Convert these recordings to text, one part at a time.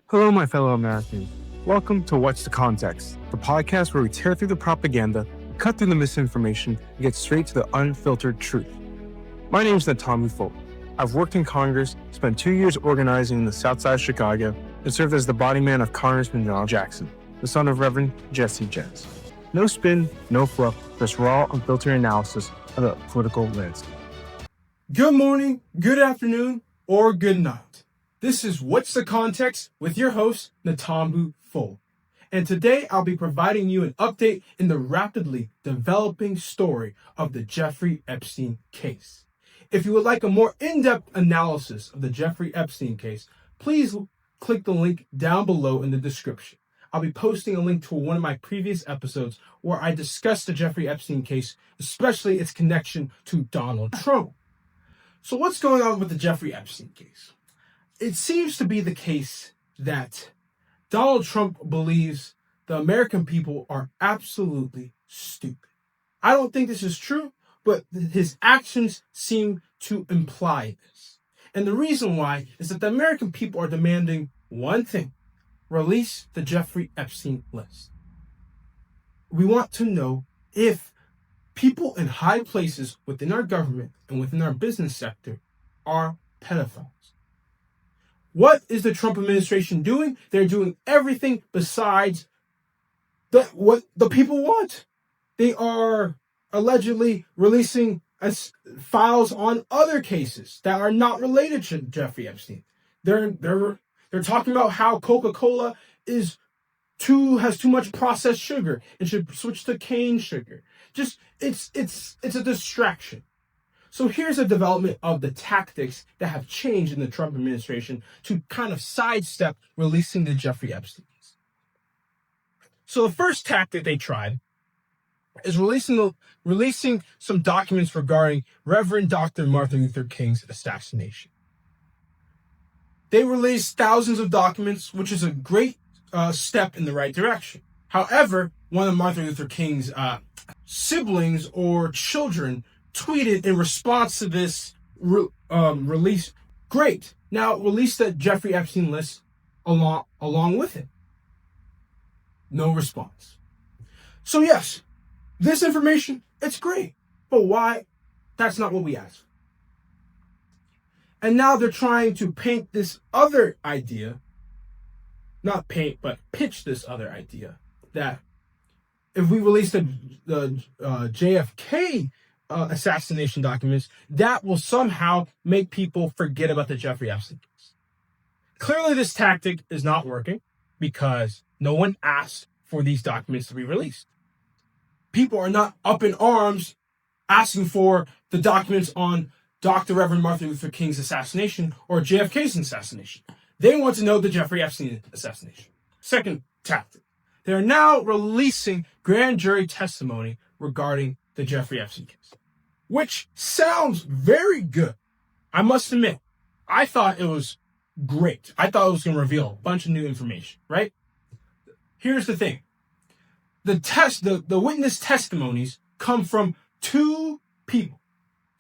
Hello, my fellow Americans. Welcome to What's the Context, the podcast where we tear through the propaganda, cut through the misinformation, and get straight to the unfiltered truth. My name is Nantambu Foley. I've worked in Congress, spent 2 years organizing in the South Side of Chicago, and served as the body man of Congressman John Jackson, the son of Reverend Jesse Jens. No spin, no fluff, just raw, unfiltered analysis of the political landscape. Good morning, good afternoon, or good night. This is What's the Context with your host, Nantambu Foley. And today I'll be providing you an update in the rapidly developing story of the Jeffrey Epstein case. If you would like a more in-depth analysis of the Jeffrey Epstein case, please click the link down below in the description. I'll be posting a link to one of my previous episodes where I discussed the Jeffrey Epstein case, especially its connection to Donald Trump. So what's going on with the Jeffrey Epstein case? It seems to be the case that Donald Trump believes the American people are absolutely stupid. I don't think this is true, but his actions seem to imply this. And the reason why is that the American people are demanding one thing: release the Jeffrey Epstein list. We want to know if people in high places within our government and within our business sector are pedophiles. What is the Trump administration doing? They're doing everything besides what the people want. They are allegedly releasing files on other cases that are not related to Jeffrey Epstein. They're talking about how Coca-Cola has too much processed sugar and should switch to cane sugar. Just it's a distraction. So here's a development of the tactics that have changed in the Trump administration to kind of sidestep releasing the Jeffrey Epstein case. So the first tactic they tried is releasing some documents regarding Reverend Dr. Martin Luther King's assassination. They released thousands of documents, which is a great step in the right direction. However, one of Martin Luther King's siblings or children tweeted in response to this release, "Great, now release the Jeffrey Epstein list along with it." No response. So yes, this information, it's great, but why? That's not what we asked. And now they're trying to paint this other idea, not paint, but pitch this other idea that if we release the JFK assassination documents, that will somehow make people forget about the Jeffrey Epstein case. Clearly, this tactic is not working because no one asked for these documents to be released. People are not up in arms asking for the documents on Dr. Reverend Martin Luther King's assassination or JFK's assassination. They want to know the Jeffrey Epstein assassination. Second tactic. They are now releasing grand jury testimony regarding the Jeffrey Epstein case, which sounds very good. I must admit, I thought it was great. I thought it was going to reveal a bunch of new information, right? Here's the thing. The witness testimonies come from two people,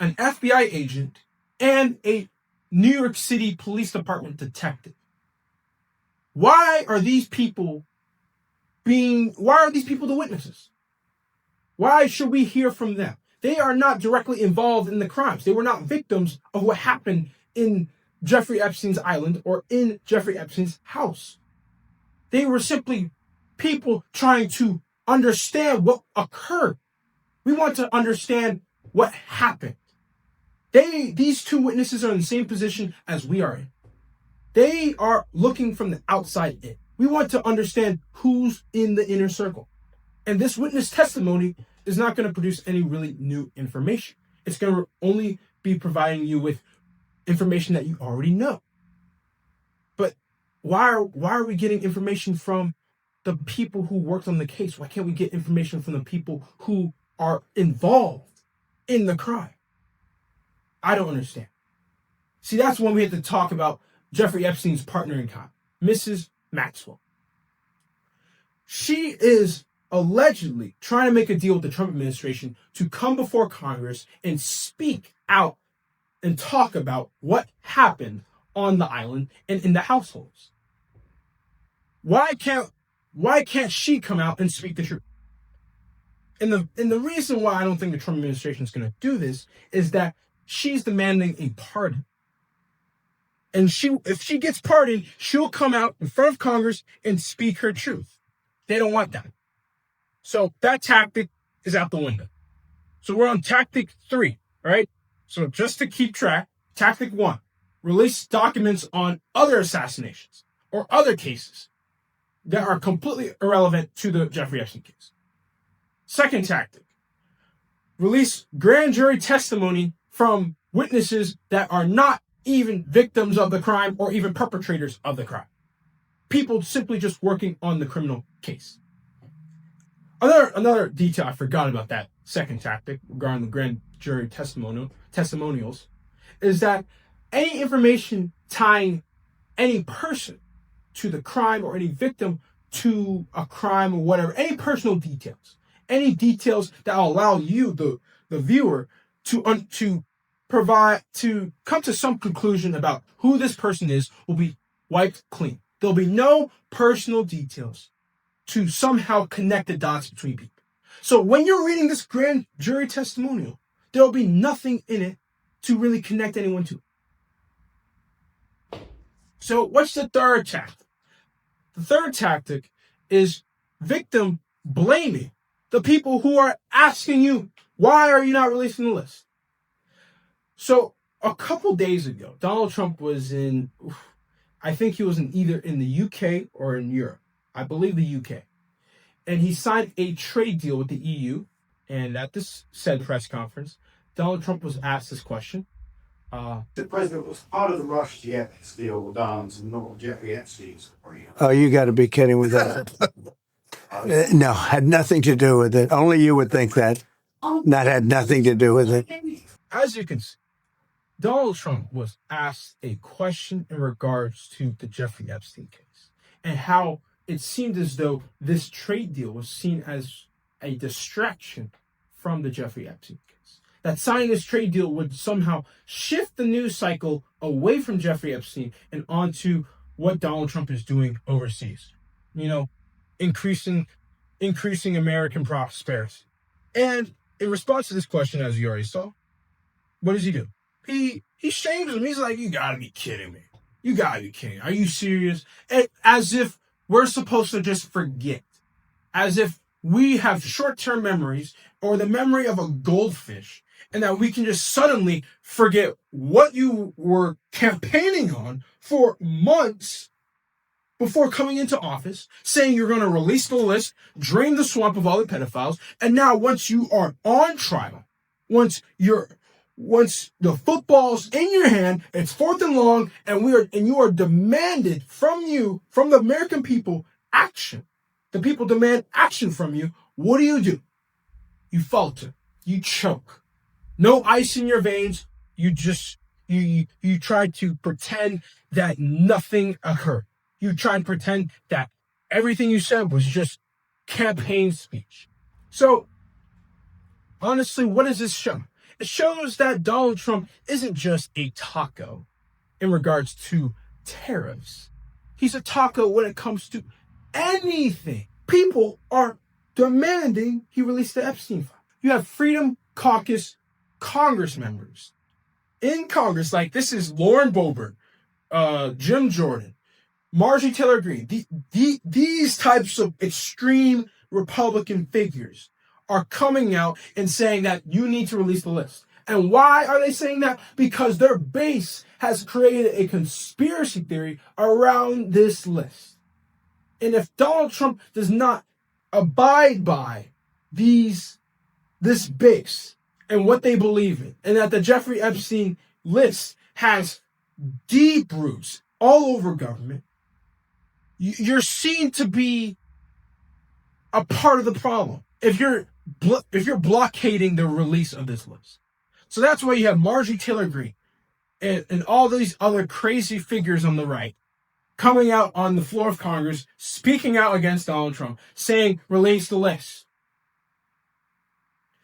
an FBI agent and a New York City Police Department detective. Why are these people the witnesses? Why should we hear from them? They are not directly involved in the crimes. They were not victims of what happened in Jeffrey Epstein's island or in Jeffrey Epstein's house. They were simply people trying to understand what occurred. We want to understand what happened. These two witnesses are in the same position as we are in. They are looking from the outside in. We want to understand who's in the inner circle. And this witness testimony is not going to produce any really new information. It's going to only be providing you with information that you already know. But why are we getting information from the people who worked on the case? Why can't we get information from the people who are involved in the crime? I don't understand. See, that's when we have to talk about Jeffrey Epstein's partner in crime, Mrs. Maxwell. She is allegedly trying to make a deal with the Trump administration to come before Congress and speak out and talk about what happened on the island and in the households. Why can't she come out and speak the truth? And the reason why I don't think the Trump administration is going to do this is that she's demanding a pardon. And if she gets pardoned, she'll come out in front of Congress and speak her truth. They don't want that. So that tactic is out the window. So we're on tactic 3, right? So just to keep track, tactic 1, release documents on other assassinations or other cases that are completely irrelevant to the Jeffrey Epstein case. Second tactic, release grand jury testimony from witnesses that are not even victims of the crime or even perpetrators of the crime. People simply just working on the criminal case. Another detail I forgot about that second tactic regarding the grand jury testimonials is that any information tying any person to the crime or any victim to a crime or whatever, any personal details, any details that will allow you, the viewer, to come to some conclusion about who this person is will be wiped clean. There'll be no personal details to somehow connect the dots between people. So when you're reading this grand jury testimonial, there'll be nothing in it to really connect anyone to. So what's the third tactic? The third tactic is victim blaming the people who are asking you, why are you not releasing the list? So a couple days ago, Donald Trump was I think he was either in the UK or in Europe. I believe the UK. And he signed a trade deal with the EU. And at this said press conference, Donald Trump was asked this question. The president was part of the Rush jet deal with Don's and not Jeffrey Epstein's. Oh, you got to be kidding with that. No, had nothing to do with it. Only you would think that. That had nothing to do with it. As you can see, Donald Trump was asked a question in regards to the Jeffrey Epstein case and how it seemed as though this trade deal was seen as a distraction from the Jeffrey Epstein case. That signing this trade deal would somehow shift the news cycle away from Jeffrey Epstein and onto what Donald Trump is doing overseas. You know, increasing American prosperity. And in response to this question, as you already saw, what does he do? He shames him. He's like, you gotta be kidding me. You gotta be kidding. Are you serious? And as if we're supposed to just forget. As if we have short-term memories or the memory of a goldfish and that we can just suddenly forget what you were campaigning on for months before coming into office, saying you're going to release the list, drain the swamp of all the pedophiles, and now once you are on trial, once the football's in your hand, it's 4th and long, and you are demanded from the American people, action. The people demand action from you. What do? You falter. You choke. No ice in your veins. You try to pretend that nothing occurred. You try and pretend that everything you said was just campaign speech. So, honestly, what does this show? It shows that Donald Trump isn't just a taco in regards to tariffs. He's a taco when it comes to anything. People are demanding he release the Epstein file. You have Freedom Caucus Congress members in Congress, like this is Lauren Boebert, Jim Jordan, Marjorie Taylor Greene. These types of extreme Republican figures are coming out and saying that you need to release the list. And why are they saying that? Because their base has created a conspiracy theory around this list. And if Donald Trump does not abide by this base and what they believe in, and that the Jeffrey Epstein list has deep roots all over government, you're seen to be a part of the problem if you're blockading the release of this list. So that's why you have Marjorie Taylor Greene and all these other crazy figures on the right coming out on the floor of Congress, speaking out against Donald Trump, saying, release the list.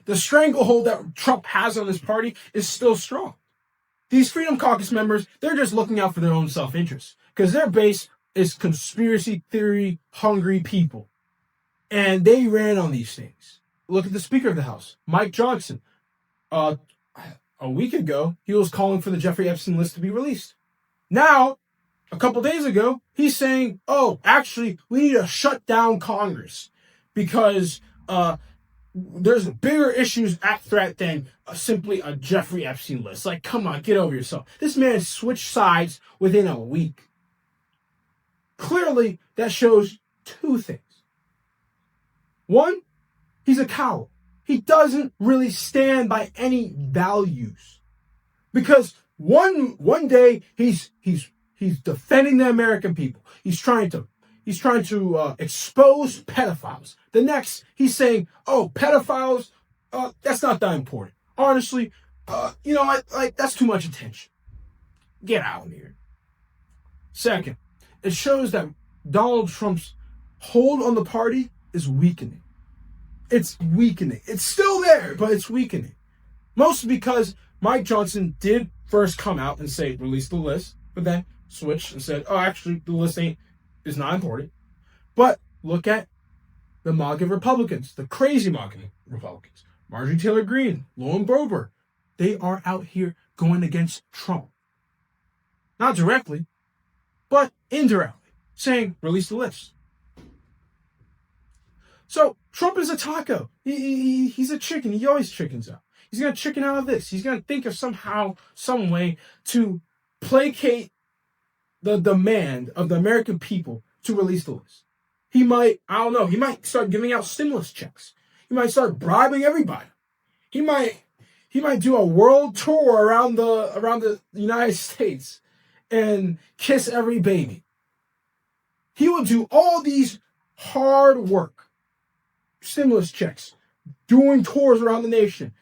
The stranglehold that Trump has on this party is still strong. These Freedom Caucus members, they're just looking out for their own self-interest because their base is conspiracy theory hungry people. And they ran on these things. Look at the Speaker of the House, Mike Johnson. A week ago, he was calling for the Jeffrey Epstein list to be released. Now, a couple days ago, he's saying, oh, actually, we need to shut down Congress because there's bigger issues at threat than simply a Jeffrey Epstein list. Like, come on, get over yourself. This man switched sides within a week. Clearly, that shows two things. One, he's a coward. He doesn't really stand by any values. Because one day he's defending the American people. He's trying to expose pedophiles. The next, he's saying, "Oh, pedophiles, that's not that important. Honestly, that's too much attention. Get out of here." Second, it shows that Donald Trump's hold on the party is weakening. It's weakening. It's still there, but it's weakening. Mostly because Mike Johnson did first come out and say, release the list, but then switched and said, oh, actually, the list is not important. But look at the MAGA Republicans, the crazy MAGA Republicans. Marjorie Taylor Greene, Lauren Boebert. They are out here going against Trump. Not directly, but indirectly, saying, release the list. So Trump is a taco. He's a chicken. He always chickens out. He's going to chicken out of this. He's going to think of some way to placate the demand of the American people to release the list. He might start giving out stimulus checks. He might start bribing everybody. He might do a world tour around the United States and kiss every baby. He will do all these hard work. Stimulus checks, doing tours around the nation,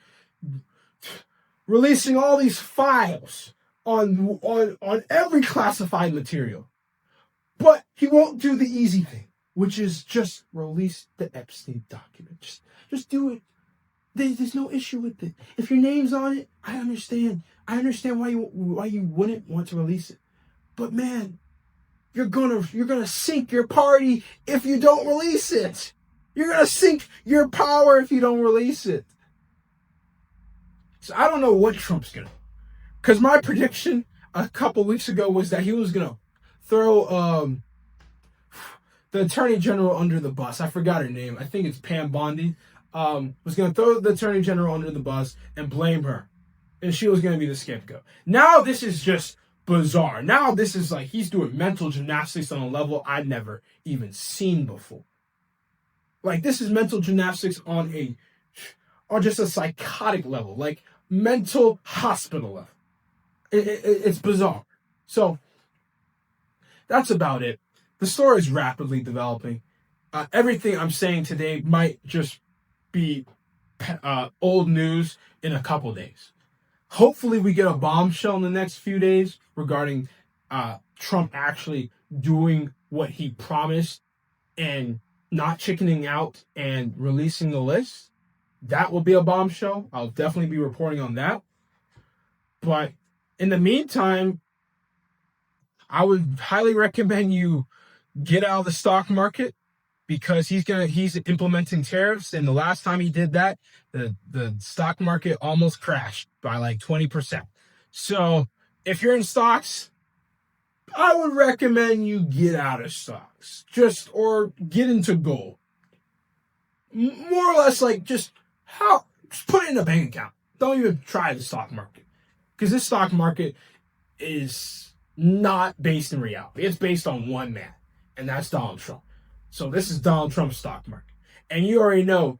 releasing all these files on every classified material. But he won't do the easy thing, which is just release the Epstein document. Just do it. There's no issue with it. If your name's on it, I understand. I understand why you wouldn't want to release it. But man, you're gonna sink your party if you don't release it. You're going to sink your power if you don't release it. So I don't know what Trump's going to do. Because my prediction a couple weeks ago was that he was going to throw the Attorney General under the bus. I forgot her name. I think it's Pam Bondi. Was going to throw the Attorney General under the bus and blame her. And she was going to be the scapegoat. Now this is just bizarre. Now this is like he's doing mental gymnastics on a level I'd never even seen before. Like, this is mental gymnastics on just a psychotic level, like mental hospital level. It's bizarre. So that's about it. The story is rapidly developing. Everything I'm saying today might just be old news in a couple days. Hopefully we get a bombshell in the next few days regarding Trump actually doing what he promised and not chickening out and releasing the list. That will be a bombshell. I'll definitely be reporting on that. But in the meantime, I would highly recommend you get out of the stock market because he's implementing tariffs. And the last time he did that, the stock market almost crashed by like 20%. So if you're in stocks, I would recommend you get out of stocks, or get into gold. More or less, like just put it in a bank account. Don't even try the stock market, because this stock market is not based in reality. It's based on one man, and that's Donald Trump. So this is Donald Trump's stock market, and you already know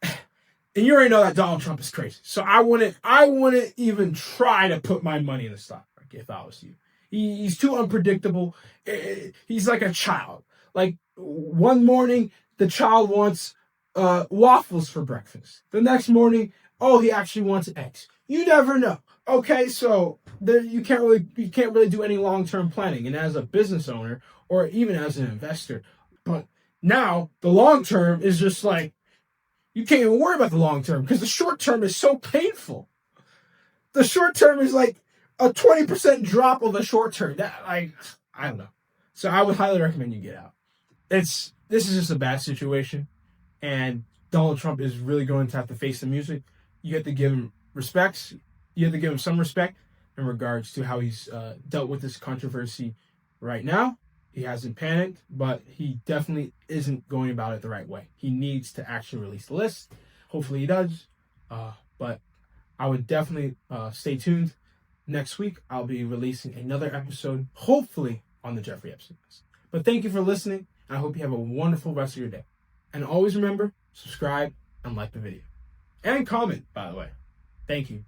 that Donald Trump is crazy. So I wouldn't even try to put my money in the stock market if I was you. He's too unpredictable. He's like a child. Like one morning, the child wants waffles for breakfast. The next morning, he actually wants eggs. You never know. Okay, so you can't really do any long-term planning. And as a business owner, or even as an investor, but now the long term is just like you can't even worry about the long term because the short term is so painful. The short term is like a 20% drop of the short term. That I don't know. So I would highly recommend you get out. This is just a bad situation, and Donald Trump is really going to have to face the music. You have to give him respects. You have to give him some respect in regards to how he's dealt with this controversy right now. He hasn't panicked, but he definitely isn't going about it the right way. He needs to actually release the list. Hopefully he does. But I would definitely stay tuned. Next week, I'll be releasing another episode, hopefully on the Jeffrey Epstein list. But thank you for listening. I hope you have a wonderful rest of your day. And always remember, subscribe and like the video. And comment, by the way. Thank you.